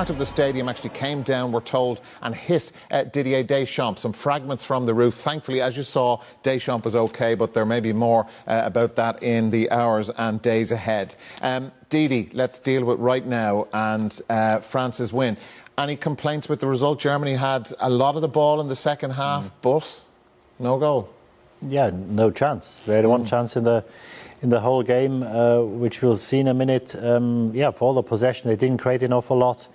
part of the stadium actually came down, we're told, and hit Didier Deschamps. Some fragments from the roof. Thankfully, as you saw, Deschamps was okay, but there may be more about that in the hours and days ahead. Didi, let's deal with right now and France's win. Any complaints with the result? Germany had a lot of the ball in the second half, but no goal. Yeah, no chance. They had one chance in the whole game, which we'll see in a minute. Yeah, for all the possession, they didn't create an awful lot.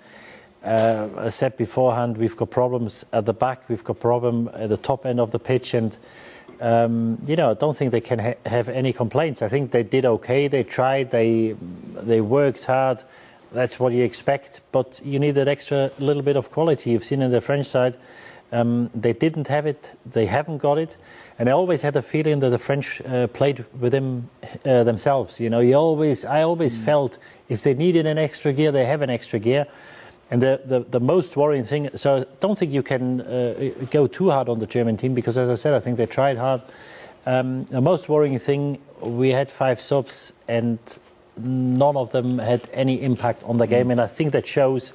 As I said beforehand, we've got problems at the back, we've got problem at the top end of the pitch, and you know, I don't think they can have any complaints. I think they did okay. They tried. They worked hard. That's what you expect. But you need that extra little bit of quality. You've seen in the French side, they didn't have it. They haven't got it. And I always had the feeling that the French played with themselves. You know, I always felt if they needed an extra gear, they have an extra gear. And the most worrying thing, so I don't think you can go too hard on the German team, because, as I said, I think they tried hard. The most worrying thing, we had 5 subs and none of them had any impact on the game. And I think that shows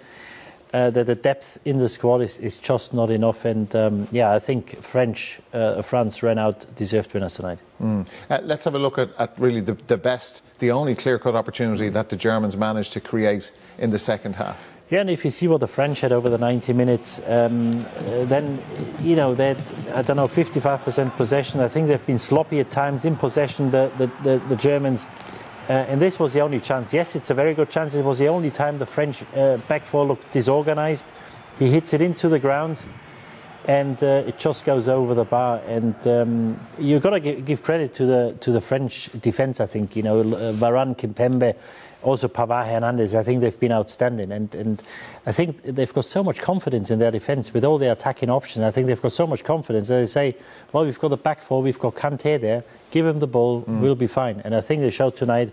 that the depth in the squad is just not enough. And yeah, I think France ran out deserved winners tonight. Let's have a look at really the only clear-cut opportunity that the Germans managed to create in the second half. Yeah, and if you see what the French had over the 90 minutes, then, you know, they had, I don't know, 55% possession. I think they've been sloppy at times in possession, the Germans. And this was the only chance. Yes, it's a very good chance. It was the only time the French back four looked disorganised. He hits it into the ground, and it just goes over the bar. And you've got to give credit to the French defence, I think. You know, Varane, Kimpembe, also Pavard, Hernandez, I think they've been outstanding. And I think they've got so much confidence in their defence with all their attacking options. I think they've got so much confidence that they say, well, we've got the back four, we've got Kanté there, give him the ball, we'll be fine. And I think they showed tonight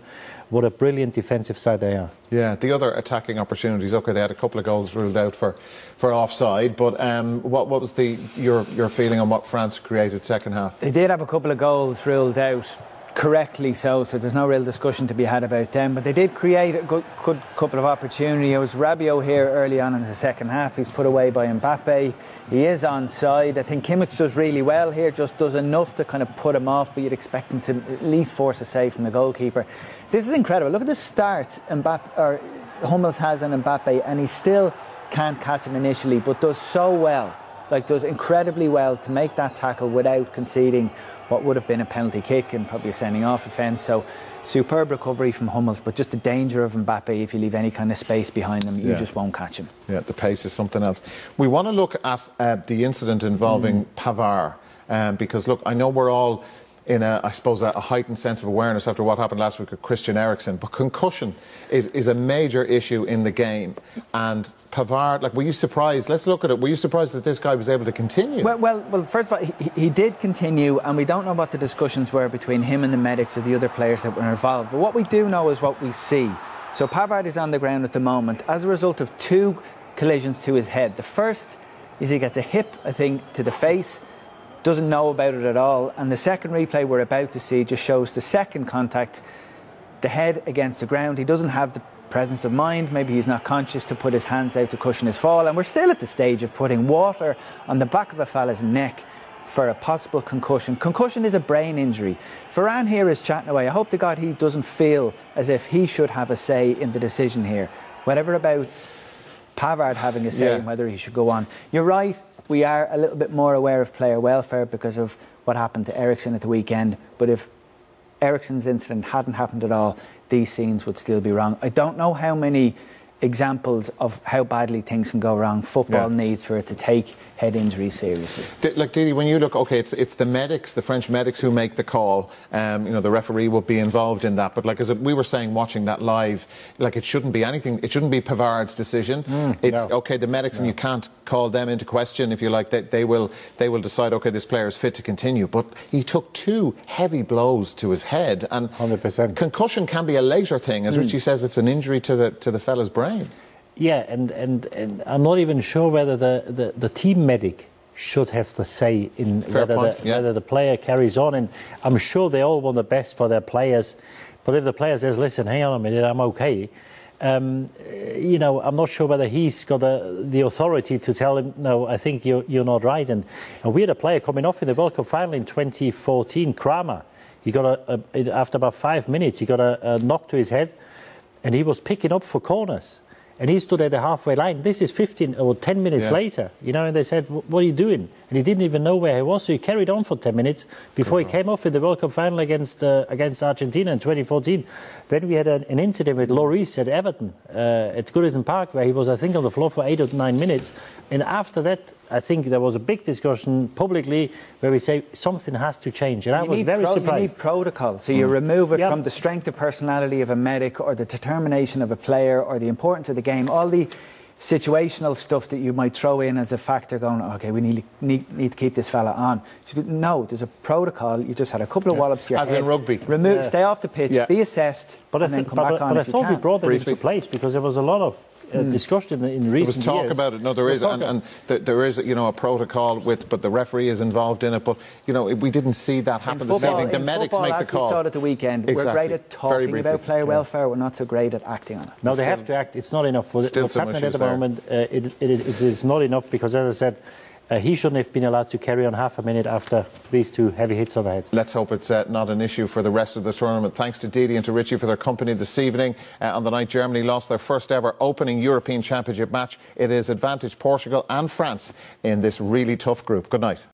what a brilliant defensive side they are. Yeah, the other attacking opportunities, okay, they had a couple of goals ruled out for offside, but what was your feeling on what France created second half? They did have a couple of goals ruled out, correctly so there's no real discussion to be had about them, but they did create a good couple of opportunities. It was Rabiot here early on in the second half. He's put away by Mbappe. He is onside. I think Kimmich does really well here, just does enough to kind of put him off, but you'd expect him to at least force a save from the goalkeeper. This is incredible. Look at the start Hummels has on Mbappe, and he still can't catch him initially, but does so well, like does incredibly well to make that tackle without conceding what would have been a penalty kick and probably a sending off offence. So superb recovery from Hummels, but just the danger of Mbappe, if you leave any kind of space behind him, you just won't catch him. Yeah, the pace is something else. We want to look at the incident involving Pavard, because look, I know we're all in I suppose a heightened sense of awareness after what happened last week with Christian Eriksen, but concussion is a major issue in the game. And Pavard, like, were you surprised? Let's look at it. Were you surprised that this guy was able to continue? Well, first of all, he did continue, and we don't know what the discussions were between him and the medics or the other players that were involved. But what we do know is what we see. So Pavard is on the ground at the moment as a result of 2 collisions to his head. The first is he gets a hip, I think, to the face. Doesn't know about it at all, and the second replay we're about to see just shows the second contact, the head against the ground. He doesn't have the presence of mind, maybe he's not conscious to put his hands out to cushion his fall, and we're still at the stage of putting water on the back of a fella's neck for a possible concussion. Concussion is a brain injury. Varane here is chatting away. I hope to God he doesn't feel as if he should have a say in the decision here. Whatever about Pavard having a say in whether he should go on. You're right. We are a little bit more aware of player welfare because of what happened to Eriksen at the weekend. But if Eriksen's incident hadn't happened at all, these scenes would still be wrong. I don't know how many examples of how badly things can go wrong football needs for it to take head injuries seriously. Like, Didi, when you look, okay, it's the medics, the French medics who make the call. You know, the referee will be involved in that. But like, as we were saying, watching that live, like, it shouldn't be anything. It shouldn't be Pavard's decision. It's okay, the medics, and you can't call them into question if you like. They will decide, okay, this player is fit to continue. But he took 2 heavy blows to his head, and 100%. Concussion can be a later thing, as Richie says. It's an injury to the fella's brain. Yeah, and I'm not even sure whether the team medic should have the say in whether the player carries on. And I'm sure they all want the best for their players. But if the player says, listen, hang on a minute, I'm okay, You know, I'm not sure whether he's got the authority to tell him, no, I think you're not right. And we had a player coming off in the World Cup final in 2014, Kramer. He got after about 5 minutes, he got a knock to his head, and he was picking up for corners. And he stood at the halfway line. This is 15 or 10 minutes later, you know, and they said, what are you doing? And he didn't even know where he was, so he carried on for 10 minutes before he came off in the World Cup final against Argentina in 2014. Then we had an incident with Lloris at Everton, at Goodison Park, where he was, I think, on the floor for 8 or 9 minutes. And after that, I think there was a big discussion publicly where we say something has to change. And I was very surprised. You need protocol. So you remove it from the strength of personality of a medic or the determination of a player or the importance of the game, all the situational stuff that you might throw in as a factor going, OK, we need to keep this fella on. No, there's a protocol. You just had a couple of wallops to your head. As in rugby. Stay off the pitch, be assessed, and then come back on. But I thought we brought that into place because there was a lot of discussion in recent years. There was talk about it. No, there is, and there is, you know, a protocol but the referee is involved in it. But you know, we didn't see that happen this evening. The medics make the call. We saw it at the weekend. Exactly. We're great at talking about player welfare. We're not so great at acting on it. No, they have to act. It's not enough. What's happening at the moment, it is not enough because, as I said, he shouldn't have been allowed to carry on half a minute after these two heavy hits on the head. Let's hope it's not an issue for the rest of the tournament. Thanks to Didi and to Richie for their company this evening. On the night Germany lost their first ever opening European Championship match, it is advantage Portugal and France in this really tough group. Good night.